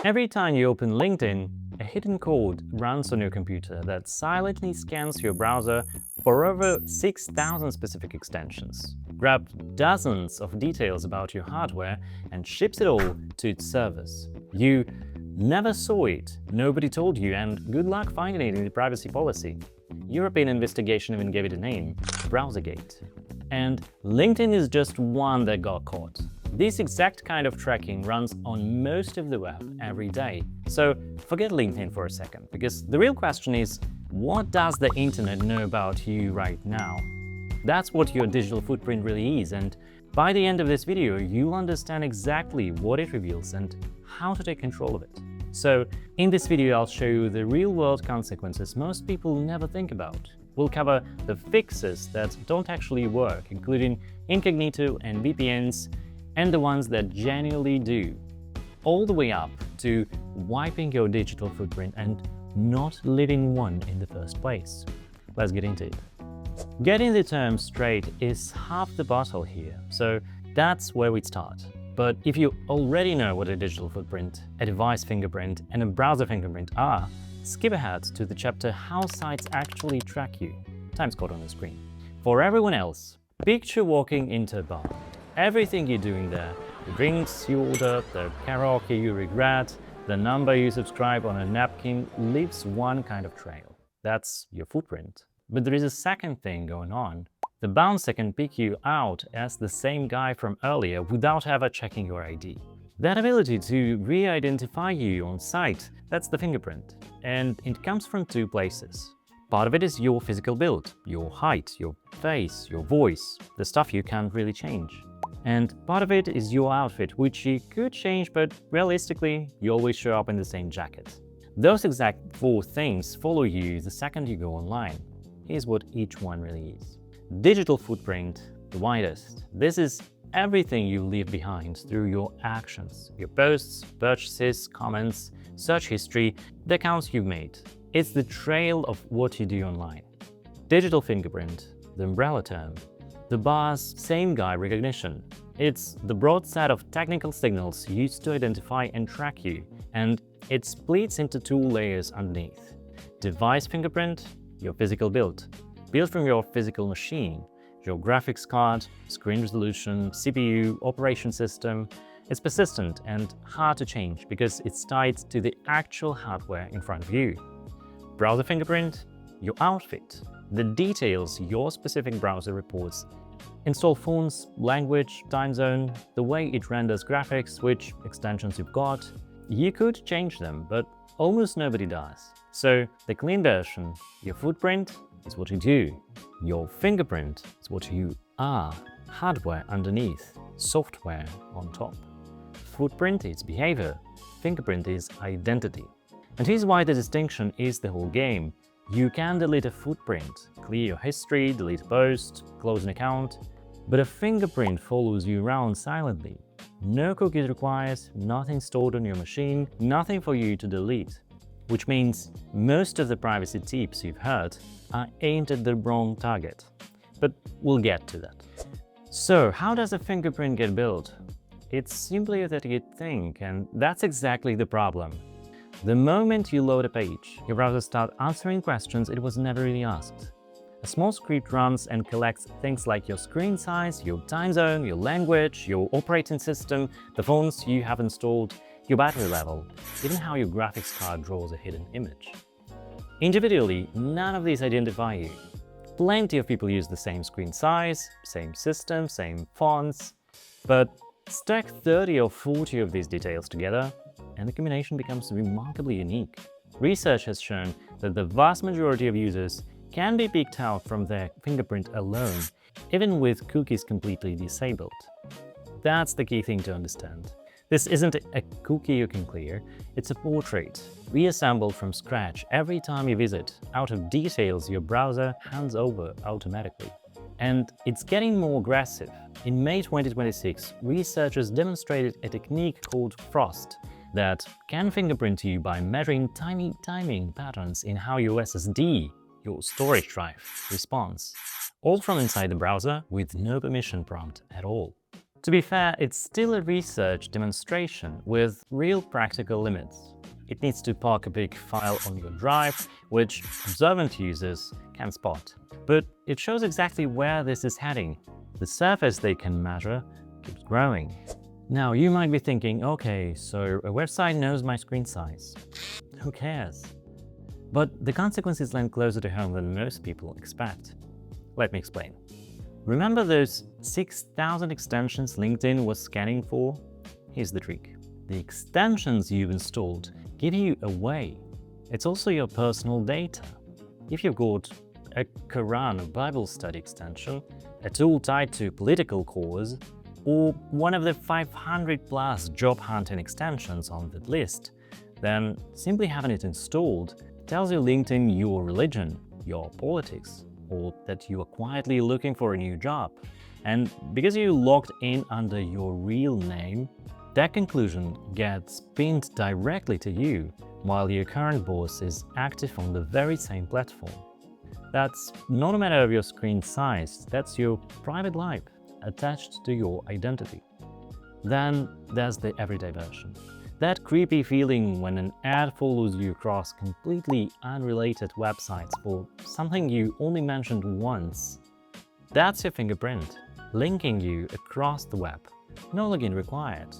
Every time you open LinkedIn, a hidden code runs on your computer that silently scans your browser for over 6,000 specific extensions, grabs dozens of details about your hardware, and ships it all to its servers. You never saw it, nobody told you, and good luck finding it in the privacy policy. European investigation even gave it a name: Browsergate. And LinkedIn is just one that got caught. This exact kind of tracking runs on most of the web every day. So forget LinkedIn for a second, because the real question is, what does the internet know about you right now? That's what your digital footprint really is, and by the end of this video, you'll understand exactly what it reveals and how to take control of it. So in this video, I'll show you the real-world consequences most people never think about. We'll cover the fixes that don't actually work, including incognito and VPNs, and the ones that genuinely do, all the way up to wiping your digital footprint and not leaving one in the first place. Let's get into it. Getting the terms straight is half the battle here, so that's where we start. But if you already know what a digital footprint, a device fingerprint, and a browser fingerprint are, skip ahead to the chapter How Sites Actually Track You, timescode on the screen. For everyone else, picture walking into a bar. Everything you're doing there, the drinks you order, the karaoke you regret, the number you subscribe on a napkin, leaves one kind of trail. That's your footprint. But there is a second thing going on. The bouncer can pick you out as the same guy from earlier without ever checking your ID. That ability to re-identify you on site, that's the fingerprint. And it comes from two places. Part of it is your physical build, your height, your face, your voice, the stuff you can't really change. And part of it is your outfit, which you could change, but realistically, you always show up in the same jacket. Those exact four things follow you the second you go online. Here's what each one really is. Digital footprint, the widest. This is everything you leave behind through your actions, your posts, purchases, comments, search history, the accounts you've made. It's the trail of what you do online. Digital fingerprint, the umbrella term. The bar's same guy recognition. It's the broad set of technical signals used to identify and track you, and it splits into two layers underneath. Device fingerprint, your physical build. Built from your physical machine, your graphics card, screen resolution, CPU, operation system. It's persistent and hard to change because it's tied to the actual hardware in front of you. Browser fingerprint, your outfit. The details your specific browser reports. Install fonts, language, time zone, the way it renders graphics, which extensions you've got. You could change them, but almost nobody does. So the clean version, your footprint, is what you do. Your fingerprint is what you are. Hardware underneath, software on top. Footprint is behavior. Fingerprint is identity. And here's why the distinction is the whole game. You can delete a footprint, clear your history, delete a post, close an account, but a fingerprint follows you around silently. No cookies required, nothing stored on your machine, nothing for you to delete. Which means most of the privacy tips you've heard are aimed at the wrong target. But we'll get to that. So how does a fingerprint get built? It's simply a 38 thing, and that's exactly the problem. The moment you load a page, your browser starts answering questions it was never really asked. A small script runs and collects things like your screen size, your time zone, your language, your operating system, the fonts you have installed, your battery level, even how your graphics card draws a hidden image. Individually, none of these identify you. Plenty of people use the same screen size, same system, same fonts, but stack 30 or 40 of these details together, and the combination becomes remarkably unique. Research has shown that the vast majority of users can be picked out from their fingerprint alone, even with cookies completely disabled. That's the key thing to understand. This isn't a cookie you can clear, it's a portrait, reassembled from scratch every time you visit, out of details your browser hands over automatically. And it's getting more aggressive. In May 2026, researchers demonstrated a technique called Frost that can fingerprint you by measuring tiny timing patterns in how your SSD, your storage drive, responds, all from inside the browser with no permission prompt at all. To be fair, it's still a research demonstration with real practical limits. It needs to park a big file on your drive, which observant users can spot. But it shows exactly where this is heading. The surface they can measure keeps growing. Now you might be thinking, okay, so a website knows my screen size. Who cares? But the consequences land closer to home than most people expect. Let me explain. Remember those 6,000 extensions LinkedIn was scanning for? Here's the trick. The extensions you've installed give you away. It's also your personal data. If you've got a Quran or Bible study extension, a tool tied to political cause, or one of the 500 plus job hunting extensions on the list, then simply having it installed tells your LinkedIn your religion, your politics, or that you are quietly looking for a new job. And because you logged in under your real name, that conclusion gets pinned directly to you, while your current boss is active on the very same platform. That's not a matter of your screen size, that's your private life attached to your identity. Then there's the everyday version. That creepy feeling when an ad follows you across completely unrelated websites for something you only mentioned once. That's your fingerprint, linking you across the web. No login required.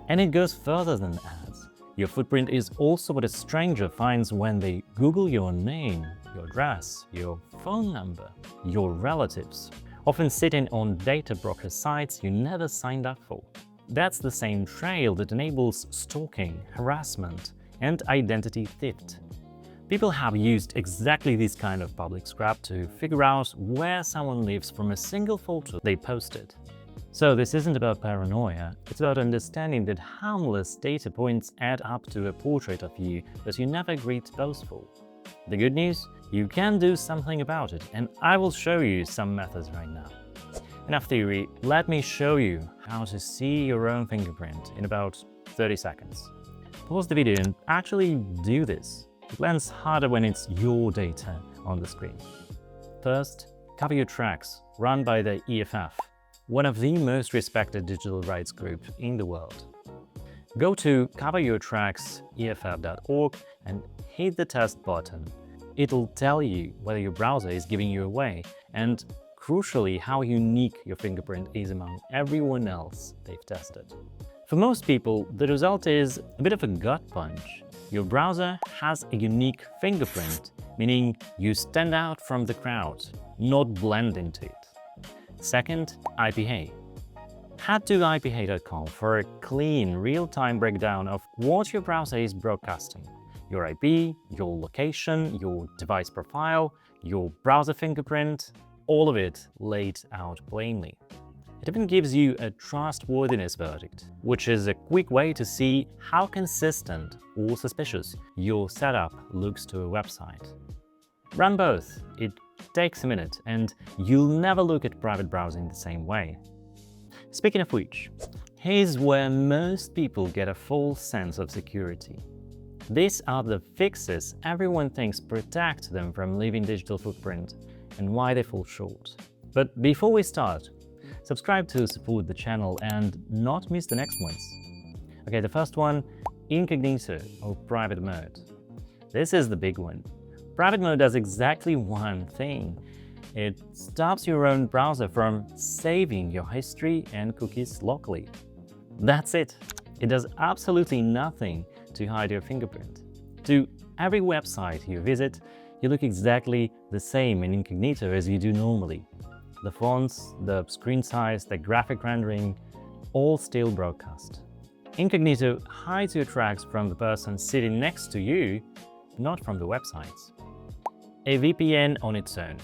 And it goes further than ads. Your footprint is also what a stranger finds when they Google your name, your address, your phone number, your relatives, often sitting on data broker sites you never signed up for. That's the same trail that enables stalking, harassment, and identity theft. People have used exactly this kind of public scrap to figure out where someone lives from a single photo they posted. So this isn't about paranoia, it's about understanding that harmless data points add up to a portrait of you that you never agreed to pose for. The good news? You can do something about it, and I will show you some methods right now. Enough theory, let me show you how to see your own fingerprint in about 30 seconds. Pause the video and actually do this. It lands harder when it's your data on the screen. First, cover your tracks, run by the EFF, one of the most respected digital rights groups in the world. Go to coveryourtracks.eff.org and hit the test button. It'll tell you whether your browser is giving you away and, crucially, how unique your fingerprint is among everyone else they've tested. For most people, the result is a bit of a gut punch. Your browser has a unique fingerprint, meaning you stand out from the crowd, not blend into it. Second, IPA. Head to IPA.com for a clean, real-time breakdown of what your browser is broadcasting. Your IP, your location, your device profile, your browser fingerprint, all of it laid out plainly. It even gives you a trustworthiness verdict, which is a quick way to see how consistent or suspicious your setup looks to a website. Run both. It takes a minute, and you'll never look at private browsing the same way. Speaking of which, here's where most people get a false sense of security. These are the fixes everyone thinks protect them from leaving digital footprint, and why they fall short. But before we start, subscribe to support the channel and not miss the next ones. Okay, the first one, incognito or private mode. This is the big one. Private mode does exactly one thing. It stops your own browser from saving your history and cookies locally. That's it. It does absolutely nothing to hide your fingerprint. To every website you visit, you look exactly the same in incognito as you do normally. The fonts, the screen size, the graphic rendering, all still broadcast. Incognito hides your tracks from the person sitting next to you, not from the websites. A VPN on its own.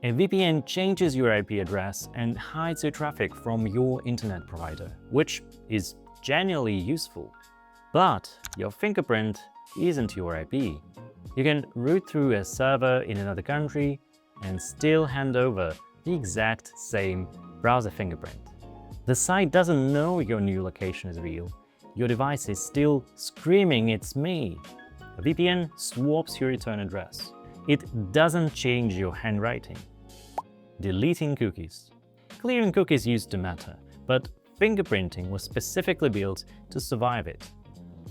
A VPN changes your IP address and hides your traffic from your internet provider, which is genuinely useful. But your fingerprint isn't your IP. You can root through a server in another country and still hand over the exact same browser fingerprint. The site doesn't know your new location is real. Your device is still screaming, "It's me." A VPN swaps your return address. It doesn't change your handwriting. Deleting cookies. Clearing cookies used to matter, but fingerprinting was specifically built to survive it.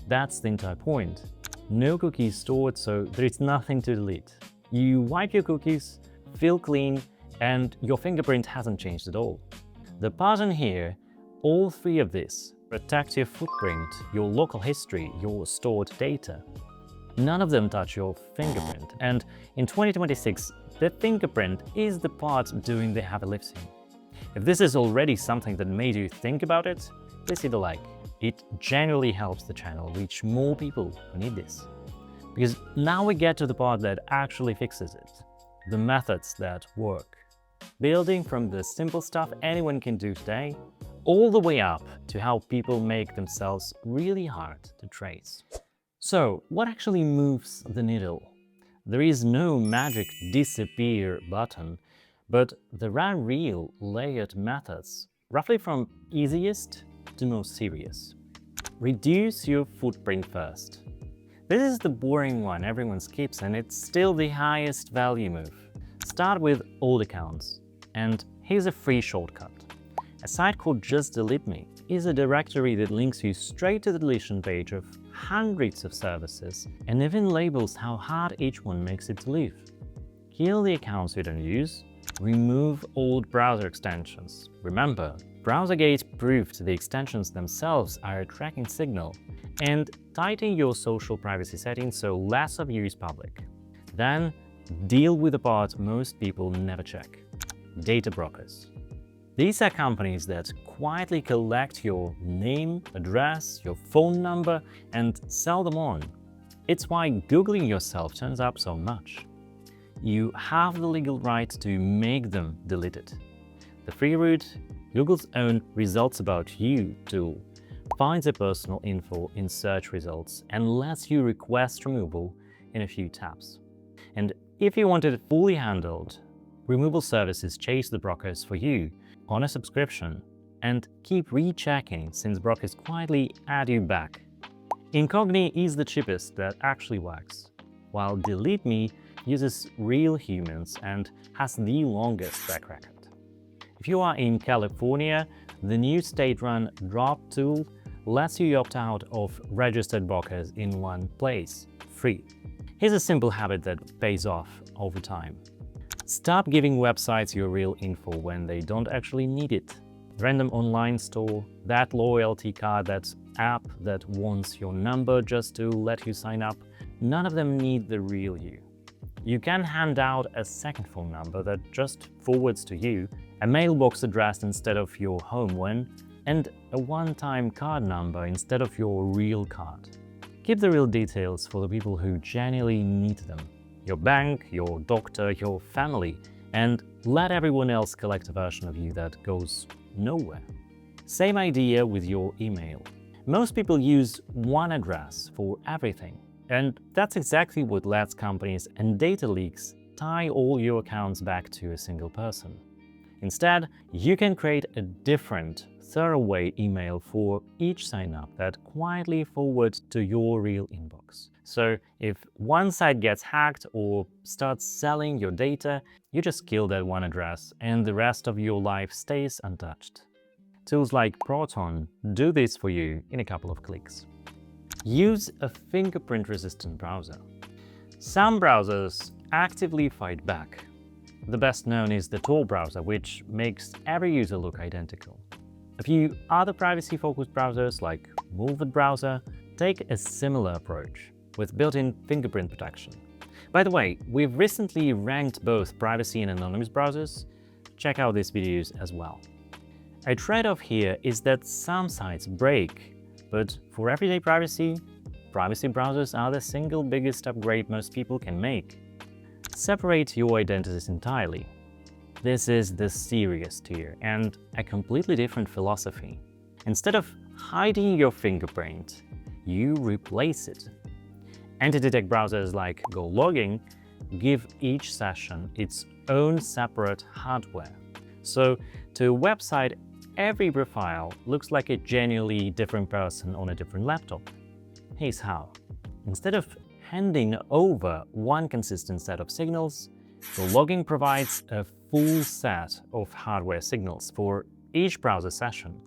That's the entire point. No cookies stored, so there is nothing to delete. You wipe your cookies, feel clean, and your fingerprint hasn't changed at all. The pattern here, all three of these, protect your footprint, your local history, your stored data. None of them touch your fingerprint, and in 2026, the fingerprint is the part doing the heavy lifting. If this is already something that made you think about it, please hit the like. It genuinely helps the channel reach more people who need this. Because now we get to the part that actually fixes it. The methods that work. Building from the simple stuff anyone can do today, all the way up to how people make themselves really hard to trace. So, what actually moves the needle? There is no magic disappear button, but there are real layered methods, roughly from easiest to most serious. Reduce your footprint first. This is the boring one everyone skips, and it's still the highest value move. Start with old accounts, and here's a free shortcut. A site called Just Delete Me is a directory that links you straight to the deletion page of hundreds of services and even labels how hard each one makes it to leave. Kill the accounts you don't use. Remove old browser extensions. Remember, Browsergate proved the extensions themselves are a tracking signal. And tighten your social privacy settings so less of you is public. Then, deal with the part most people never check. Data brokers. These are companies that quietly collect your name, address, your phone number, and sell them on. It's why Googling yourself turns up so much. You have the legal right to make them delete it. The free route, Google's own Results About You tool, finds your personal info in search results and lets you request removal in a few taps. And if you want it fully handled, removal services chase the brokers for you on a subscription and keep rechecking since brokers quietly add you back. Incognito is the cheapest that actually works, while Delete Me uses real humans and has the longest track record. If you are in California, the new state-run Drop tool lets you opt out of registered brokers in one place, free. Here's a simple habit that pays off over time. Stop giving websites your real info when they don't actually need it. Random online store, that loyalty card, that app that wants your number just to let you sign up, none of them need the real you. You can hand out a second phone number that just forwards to you, a mailbox address instead of your home one, and a one-time card number instead of your real card. Keep the real details for the people who genuinely need them. Your bank, your doctor, your family, and let everyone else collect a version of you that goes nowhere. Same idea with your email. Most people use one address for everything, and that's exactly what lets companies and data leaks tie all your accounts back to a single person. Instead, you can create a different, throwaway email for each sign-up that quietly forwards to your real inbox. So if one site gets hacked or starts selling your data, you just kill that one address and the rest of your life stays untouched. Tools like Proton do this for you in a couple of clicks. Use a fingerprint-resistant browser. Some browsers actively fight back. The best known is the Tor browser, which makes every user look identical. A few other privacy-focused browsers like Wolford browser take a similar approach, with built-in fingerprint protection. By the way, we've recently ranked both privacy and anonymous browsers. Check out these videos as well. A trade-off here is that some sites break, but for everyday privacy browsers are the single biggest upgrade most people can make. Separate your identities entirely. This is the serious tier and a completely different philosophy. Instead of hiding your fingerprint, you replace it. Anti-detect browsers like GoLogging give each session its own separate hardware. So to a website, every profile looks like a genuinely different person on a different laptop. Here's how. Instead of handing over one consistent set of signals, GoLogging provides a full set of hardware signals for each browser session.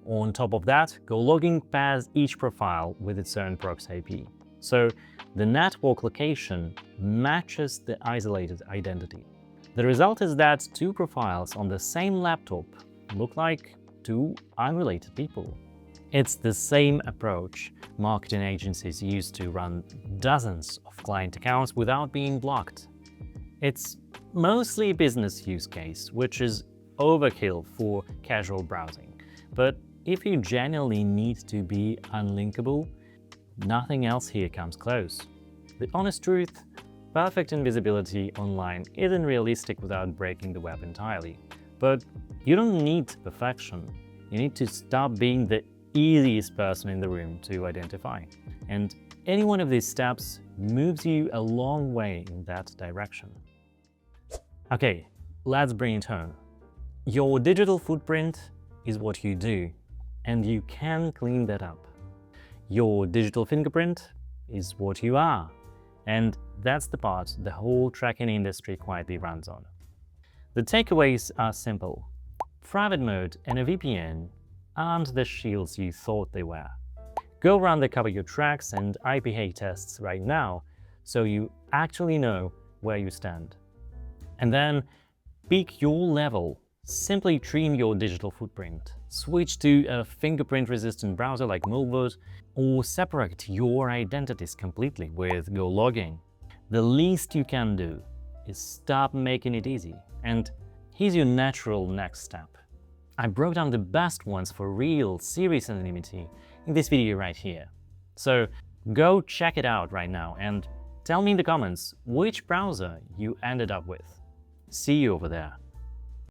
On top of that, Go logging pairs each profile with its own proxy IP. So the network location matches the isolated identity. The result is that two profiles on the same laptop look like two unrelated people. It's the same approach marketing agencies use to run dozens of client accounts without being blocked. It's mostly a business use case, which is overkill for casual browsing. But if you genuinely need to be unlinkable, nothing else here comes close. The honest truth, perfect invisibility online isn't realistic without breaking the web entirely. But you don't need perfection. You need to stop being the easiest person in the room to identify. And any one of these steps moves you a long way in that direction. Okay, let's bring it home. Your digital footprint is what you do, and you can clean that up. Your digital fingerprint is what you are, and that's the part the whole tracking industry quietly runs on. The takeaways are simple. Private mode and a VPN aren't the shields you thought they were. Go run the Cover Your Tracks and IPA tests right now so you actually know where you stand. And then pick your level. Simply trim your digital footprint. Switch to a fingerprint-resistant browser like Mulvos, or separate your identities completely with Go logging. The least you can do is stop making it easy. And here's your natural next step. I broke down the best ones for real, serious anonymity in this video right here. So go check it out right now and tell me in the comments which browser you ended up with. See you over there.